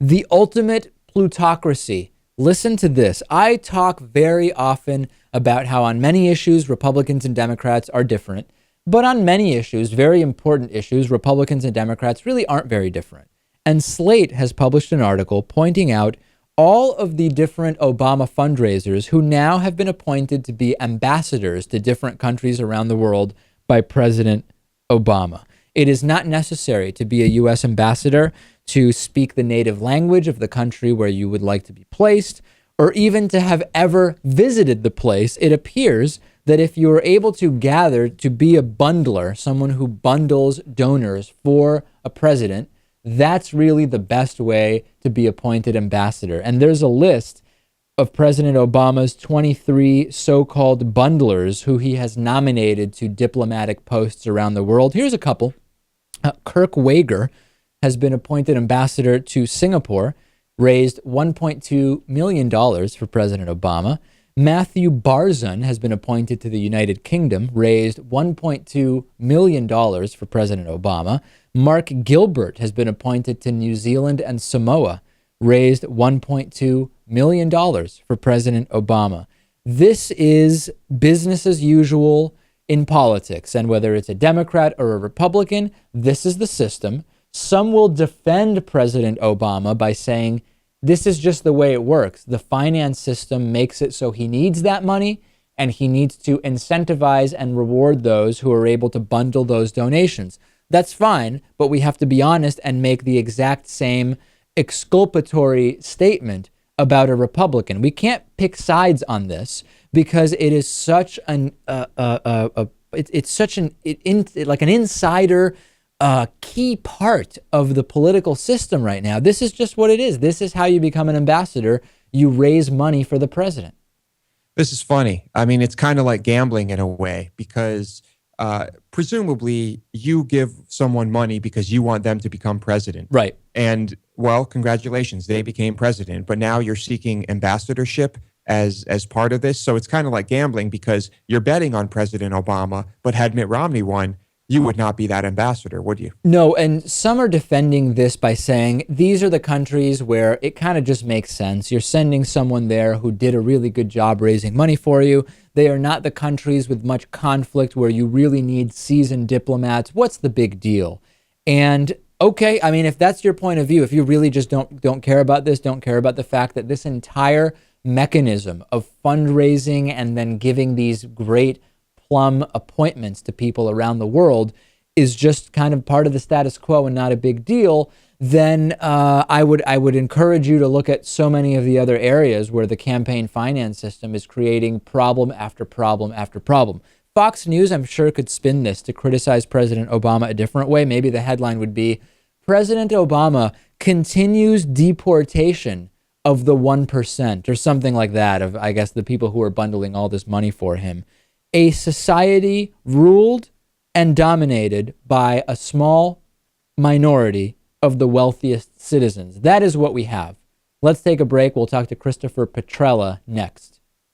The ultimate plutocracy. Listen to this. I talk very often about how on many issues, Republicans and Democrats are different. But on many issues, very important issues, Republicans and Democrats really aren't very different. And Slate has published an article pointing out all of the different Obama fundraisers who now have been appointed to be ambassadors to different countries around the world by President Obama. It is not necessary to be a U.S. ambassador to speak the native language of the country where you would like to be placed, or even to have ever visited the place. It appears that if you are able to gather to be a bundler, someone who bundles donors for a president, that's really the best way to be appointed ambassador. And there's a list of President Obama's 23 so-called bundlers who he has nominated to diplomatic posts around the world. Here's a couple. Kirk Wager has been appointed ambassador to Singapore, raised $1.2 million for President Obama. Matthew Barzun has been appointed to the United Kingdom, raised $1.2 million for President Obama. Mark Gilbert has been appointed to New Zealand and Samoa, raised $1.2 million for President Obama. This is business as usual in politics, and whether it's a Democrat or a Republican, this is the system. Some will defend President Obama by saying, this is just the way it works. The finance system makes it so he needs that money, and he needs to incentivize and reward those who are able to bundle those donations. That's fine, but we have to be honest and make the exact same exculpatory statement about a Republican. We can't pick sides on this because it is such an like an insider key part of the political system right now. This is just what it is. This is how you become an ambassador. You raise money for the president. This is funny. I mean, it's kind of like gambling in a way, because presumably you give someone money because you want them to become president. Right. And, well, congratulations, they became president. But now you're seeking ambassadorship as part of this. So it's kind of like gambling, because you're betting on President Obama, but had Mitt Romney won, you would not be that ambassador, would you? No, and some are defending this by saying these are the countries where it kind of just makes sense. You're sending someone there who did a really good job raising money for you. They are not the countries with much conflict where you really need seasoned diplomats. What's the big deal? And okay, I mean, if that's your point of view, if you really just don't care about this, don't care about the fact that this entire mechanism of fundraising and then giving these great plum appointments to people around the world is just kind of part of the status quo and not a big deal, then I would encourage you to look at so many of the other areas where the campaign finance system is creating problem after problem after problem. Fox News, I'm sure, could spin this to criticize President Obama a different way. Maybe the headline would be, President Obama continues deportation of the 1%, or something like that, of, I guess, the people who are bundling all this money for him. A society ruled and dominated by a small minority of the wealthiest citizens. That is what we have. Let's take a break. We'll talk to Christopher Petrella next.